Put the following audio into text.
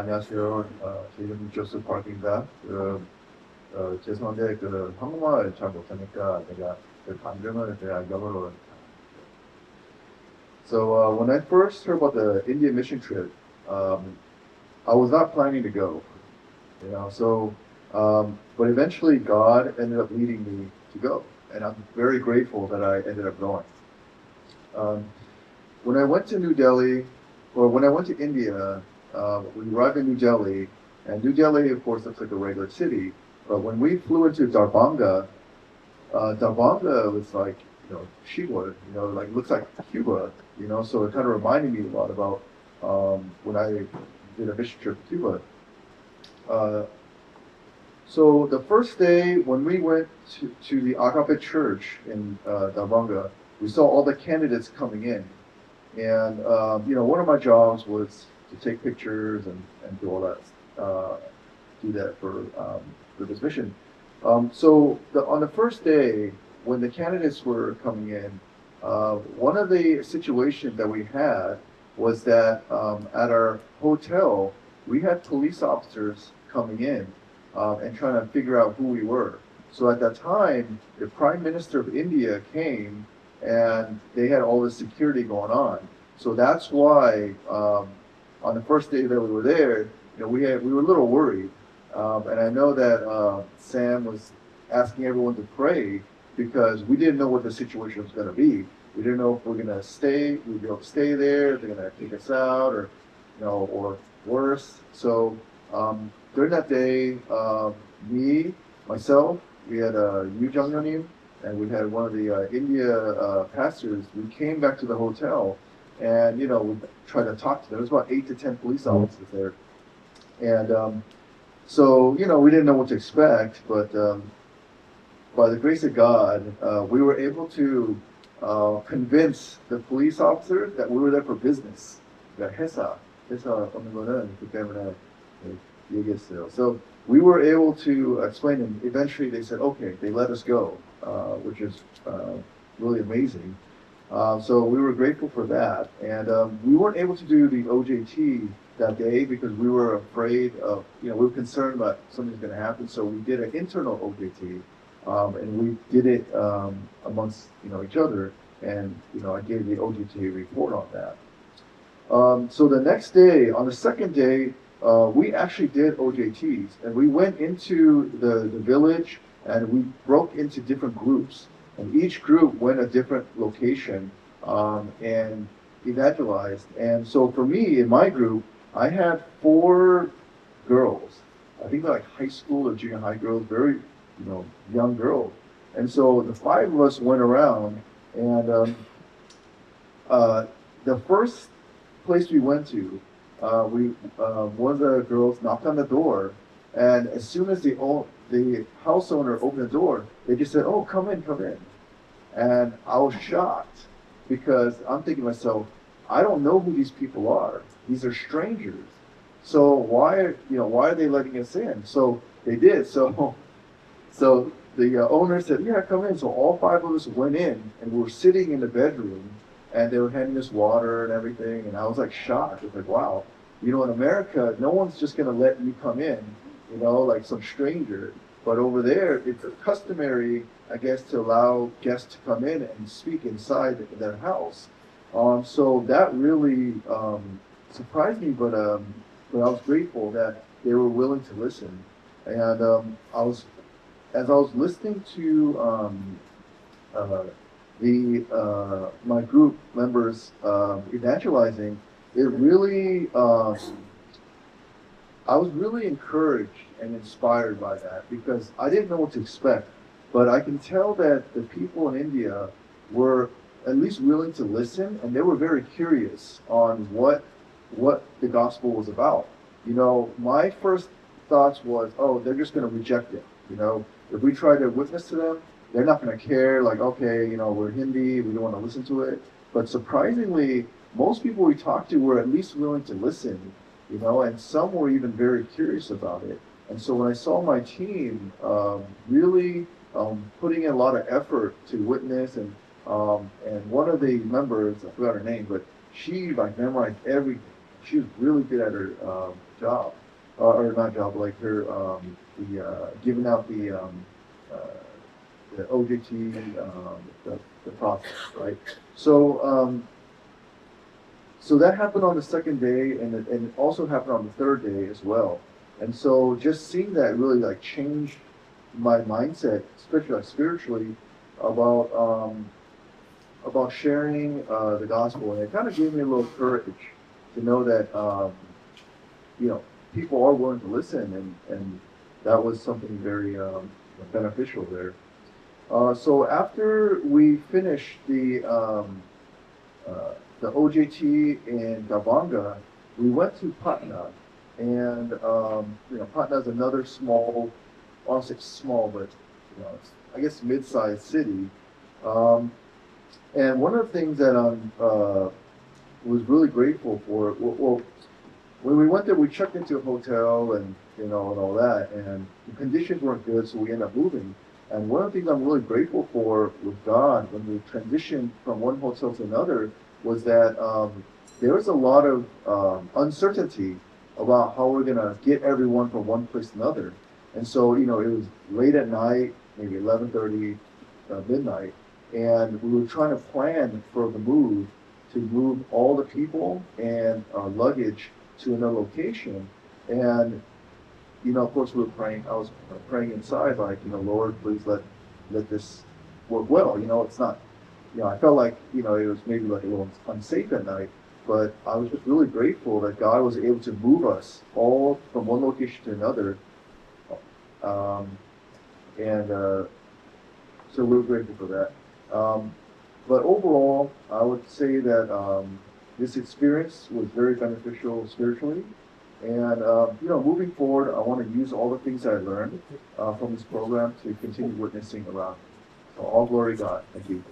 안녕하세요. 제 이름은 조셉 박입니다. 죄송한데 한국말 잘 못하니까 내가 감정을 그냥 영어로. So when I first heard about the India mission trip, I was not planning to go, you know. So, but eventually God ended up leading me to go, and I'm very grateful that I ended up going. When I went to New Delhi, or when I went to India, we arrived in New Delhi, and New Delhi, of course, looks like a regular city. But when we flew into Darbhanga, Darbhanga was like, Shiva, like looks like Cuba, So it kind of reminded me a lot about when I did a mission trip to Cuba. So the first day when we went to the Agape Church in Darbhanga, we saw all the candidates coming in. And, one of my jobs was to take pictures and do all that, do that for this mission. So on the first day, when the candidates were coming in, one of the situations that we had was that at our hotel, we had police officers coming in and trying to figure out who we were. So at that time, the Prime Minister of India came and they had all this security going on. So that's why on the first day that we were there, we were a little worried. And I know that Sam was asking everyone to pray because we didn't know what the situation was going to be. We didn't know if we're going to stay, we'd be able to stay there, if they're going to kick us out, or or worse. So during that day, me, myself, we had Yu Jung Yonim, and we had one of the India pastors. We came back to the hotel, and we tried to talk to them. There was about 8 to 10 police officers there, and so we didn't know what to expect. But by the grace of God, we were able to convince the police officers that we were there for business. 회사 없는 거는 그 때문에 얘기했어요. So we were able to explain, and eventually they said, okay, they let us go, which is really amazing. So we were grateful for that. And we weren't able to do the OJT that day because we were afraid of, we were concerned about something's going to happen. So we did an internal OJT, and we did it amongst, each other. And, I gave the OJT report on that. So the next day, on the second day, we actually did OJTs, and we went into the village and we broke into different groups, and each group went a different location and evangelized. And so for me, in my group, I had 4 girls. I think they're like high school or junior high girls, very, young girls. And so the 5 of us went around, and the first place we went to, one of the girls knocked on the door, and as soon as the house owner opened the door, they just said, "Oh, come in, come in." And I was shocked because I'm thinking to myself, I don't know who these people are. These are strangers. So why are they letting us in? So they did. So the owner said, "Yeah, come in." So all 5 of us went in, and we were sitting in the bedroom, and they were handing us water and everything. And I was like shocked. I was like, wow, in America, no one's just going to let you come in, like some stranger. But over there, it's customary, I guess, to allow guests to come in and speak inside their house. So that really surprised me, but I was grateful that they were willing to listen. And as I was listening to my group members evangelizing, it really I was really encouraged and inspired by that because I didn't know what to expect, but I can tell that the people in India were at least willing to listen, and they were very curious on what the gospel was about. My first thoughts was, oh, they're just going to reject it. If we try to witness to them, they're not going to care, like, okay, we're Hindi, we don't want to listen to it. But surprisingly, most people we talked to were at least willing to listen, and some were even very curious about it. And so when I saw my team really putting in a lot of effort to witness, and one of the members, I forgot her name, but she memorized everything. she was really good at her job, or not job, like her giving out the OJT, the process, right? So so that happened on the second day, and it also happened on the third day as well. And so just seeing that really like changed my mindset, especially like spiritually, about sharing the gospel, and it kind of gave me a little courage to know that you know, people are willing to listen, and that was something very beneficial there. So after we finished the OJT in Davanga, we went to Patna, and you know, Patna is another small, I don't say small, but you know, it's, I guess mid-sized city. And one of the things that I was really grateful for, well, when we went there, we checked into a hotel and you know and all that, and the conditions weren't good, so we ended up moving. And one of the things I'm really grateful for with God when we transitioned from one hotel to another was that there was a lot of uncertainty about how we're gonna get everyone from one place to another. And so, you know, it was late at night, maybe 11:30, midnight, and we were trying to plan for the move to move all the people and luggage to another location. And you know, of course, we were praying. I was praying inside, like, you know, Lord, please let this work well. You know, it's not. You know, I felt like, you know, it was maybe like a little unsafe at night, but I was just really grateful that God was able to move us all from one location to another. And so we're grateful for that. But overall, I would say that this experience was very beneficial spiritually. And you know, moving forward, I want to use all the things I learned from this program to continue witnessing around. So all glory to God. Thank you.